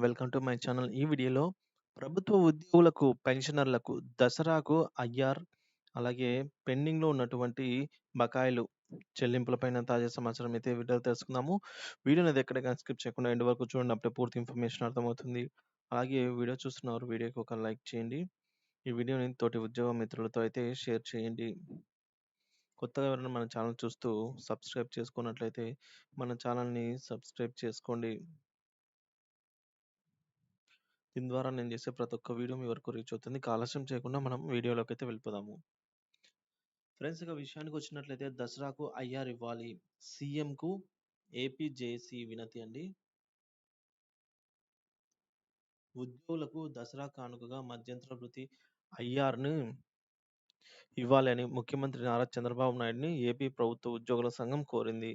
Welcome to my channel. ఈ వీడియోలో ప్రభుత్వ ఉద్యోగులకు, పెన్షనర్లకు దసరాకు ఐఆర్ అలాగే పెండింగ్‌లో ఉన్నటువంటి బకాయిలు చెల్లింపులపైన తాజా సమాచారం అయితే వీడియోలో తెలుసుకుందాము. వీడియోనైతే ఎక్కడ గాని స్కిప్ చేయకుండా ఎండ్ వరకు చూడండి. అప్పుడే పూర్తి ఇన్ఫర్మేషన్ అర్థమవుతుంది. అలాగే వీడియో చూస్తున్నవారు వీడియోకి ఒక లైక్ చేయండి. ఈ వీడియోని తోటి ఉద్యోగ మిత్రులతో అయితే షేర్ చేయండి. కొత్తగా ఎవరైనా మన ఛానల్ చూస్తూ సబ్స్క్రైబ్ చేసుకున్నట్లయితే మన ఛానల్‌ని సబ్స్క్రైబ్ చేసుకోండి. దీని ద్వారా నేను చేసే ప్రతి ఒక్క వీడియో మీ వరకు రీచ్ అవుతుంది. ఇక ఆలస్యం చేయకుండా మనం వీడియోలోకైతే వెళ్ళిపోదాము. ఫ్రెండ్స్, ఇక విషయానికొచ్చినట్లయితే దసరాకు ఐఆర్ ఇవ్వాలి. సీఎంకు ఏపీ జేఏసీ వినతి అండి. ఉద్యోగులకు దసరా కానుకగా మధ్యంతర వృత్తి ఐఆర్‌ను ఇవ్వాలి అని ముఖ్యమంత్రి నారా చంద్రబాబు నాయుడిని ఏపీ ప్రభుత్వ ఉద్యోగుల సంఘం కోరింది.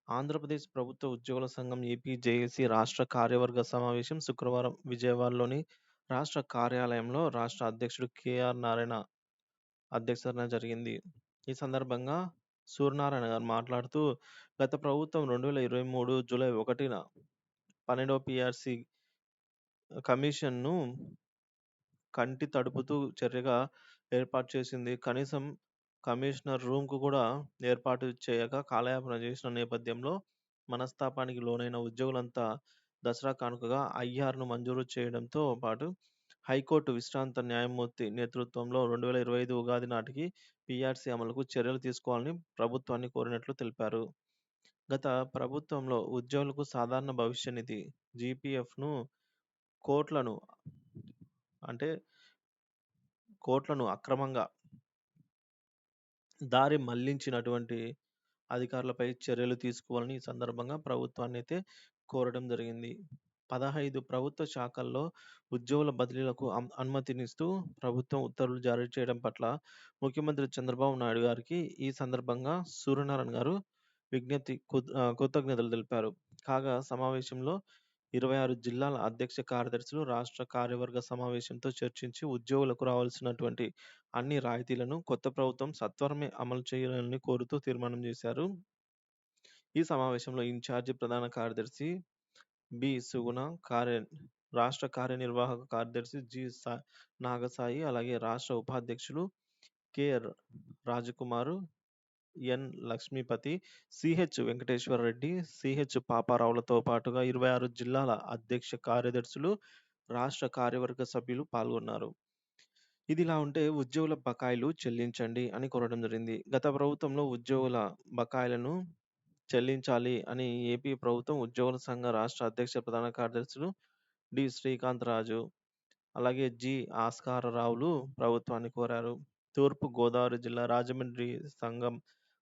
ఆంధ్రప్రదేశ్ ప్రభుత్వ ఉద్యోగుల సంఘం ఏపీ జేఏసీ రాష్ట్ర కార్యవర్గ సమావేశం శుక్రవారం విజయవాడలోని రాష్ట్ర కార్యాలయంలో రాష్ట్ర అధ్యక్షుడు కేఆర్ నారాయణ అధ్యక్షతన జరిగింది. ఈ సందర్భంగా సూర్యనారాయణ గారు మాట్లాడుతూ, గత ప్రభుత్వం 2023 జూలై 1న 12వ పీఆర్సీ కమిషన్‌ను కంటి తడుపుతూ చర్యగా ఏర్పాటు చేసింది. కనీసం కమిషనర్ రూమ్‌కు కూడా ఏర్పాటు చేయక కాలయాపన చేసిన నేపథ్యంలో మనస్తాపానికి లోనైన ఉద్యోగులంతా దసరా కానుకగా ఐఆర్‌ను మంజూరు చేయడంతో పాటు హైకోర్టు విశ్రాంత న్యాయమూర్తి నేతృత్వంలో 2025 ఉగాది నాటికి పీఆర్సీ అమలుకు చర్యలు తీసుకోవాలని ప్రభుత్వాన్ని కోరినట్లు తెలిపారు. గత ప్రభుత్వంలో ఉద్యోగులకు సాధారణ భవిష్య నిధి జీపీఎఫ్‌ను కోట్లను అంటే కోట్లను అక్రమంగా దారి మళ్లించినటువంటి అధికారులపై చర్యలు తీసుకోవాలని ఈ సందర్భంగా ప్రభుత్వాన్నయితే కోరడం జరిగింది. 15 ప్రభుత్వ శాఖల్లో ఉద్యోగుల బదిలీలకు అనుమతినిస్తూ ప్రభుత్వం ఉత్తర్వులు జారీ చేయడం పట్ల ముఖ్యమంత్రి చంద్రబాబు నాయుడు గారికి ఈ సందర్భంగా సూర్యనారాయణ గారు కృతజ్ఞతలు తెలిపారు. కాగా సమావేశంలో 26 జిల్లాల అధ్యక్ష కార్యదర్శులు రాష్ట్ర కార్యవర్గ సమావేశంతో చర్చించి ఉద్యోగులకు రావాల్సినటువంటి అన్ని రాయితీలను కొత్త ప్రభుత్వం సత్వరమే అమలు చేయాలని కోరుతూ తీర్మానం చేశారు. ఈ సమావేశంలో ఇన్ఛార్జి ప్రధాన కార్యదర్శి బి. సుగుణ, రాష్ట్ర కార్యనిర్వాహక కార్యదర్శి నాగసాయి, అలాగే రాష్ట్ర ఉపాధ్యక్షులు కె. రాజకుమారు, ఎన్. లక్ష్మీపతి, సిహెచ్. వెంకటేశ్వర రెడ్డి, సిహెచ్. పాపారావులతో పాటుగా 26 జిల్లాల అధ్యక్ష కార్యదర్శులు, రాష్ట్ర కార్యవర్గ సభ్యులు పాల్గొన్నారు. ఇదిలా ఉంటే ఉద్యోగుల బకాయిలు చెల్లించండి అని కోరడం జరిగింది. గత ప్రభుత్వంలో ఉద్యోగుల బకాయిలను చెల్లించాలి అని ఏపీ ప్రభుత్వం ఉద్యోగుల సంఘ రాష్ట్ర అధ్యక్ష ప్రధాన కార్యదర్శులు డి. శ్రీకాంతరాజు, అలాగే జి. ఆస్కారరావులు ప్రభుత్వాన్ని కోరారు. తూర్పు గోదావరి జిల్లా రాజమండ్రి సంఘం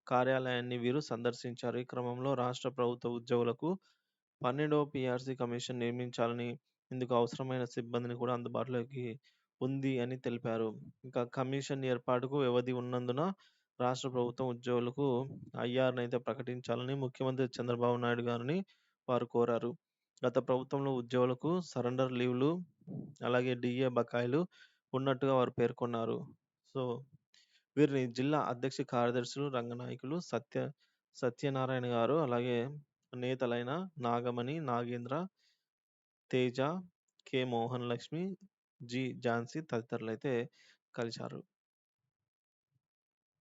కార్యాలయాన్ని వీరు సందర్శించారు. ఈ క్రమంలో రాష్ట్ర ప్రభుత్వ ఉద్యోగులకు 12వ పీఆర్సీ కమిషన్ నిర్మించాలని, ఇందుకు అవసరమైన సిబ్బందిని కూడా అందుబాటులోకి ఉంది అని తెలిపారు. ఇంకా కమిషన్ ఏర్పాటుకు వ్యవధి ఉన్నందున రాష్ట్ర ప్రభుత్వం ఉద్యోగులకు ఐఆర్‌నైతే ప్రకటించాలని ముఖ్యమంత్రి చంద్రబాబు నాయుడు గారిని వారు కోరారు. గత ప్రభుత్వంలో ఉద్యోగులకు సరెండర్ లీవ్‌లు, అలాగే డీఏ బకాయిలు ఉన్నట్టుగా వారు పేర్కొన్నారు. సో, వీరిని జిల్లా అధ్యక్ష కార్యదర్శులు, రంగనాయకులు సత్యనారాయణ గారు, అలాగే నేతలైన నాగమణి, నాగేంద్ర, తేజ, కె. మోహన్ లక్ష్మి, జి. ఝాన్సీ తదితరులైతే కలిశారు.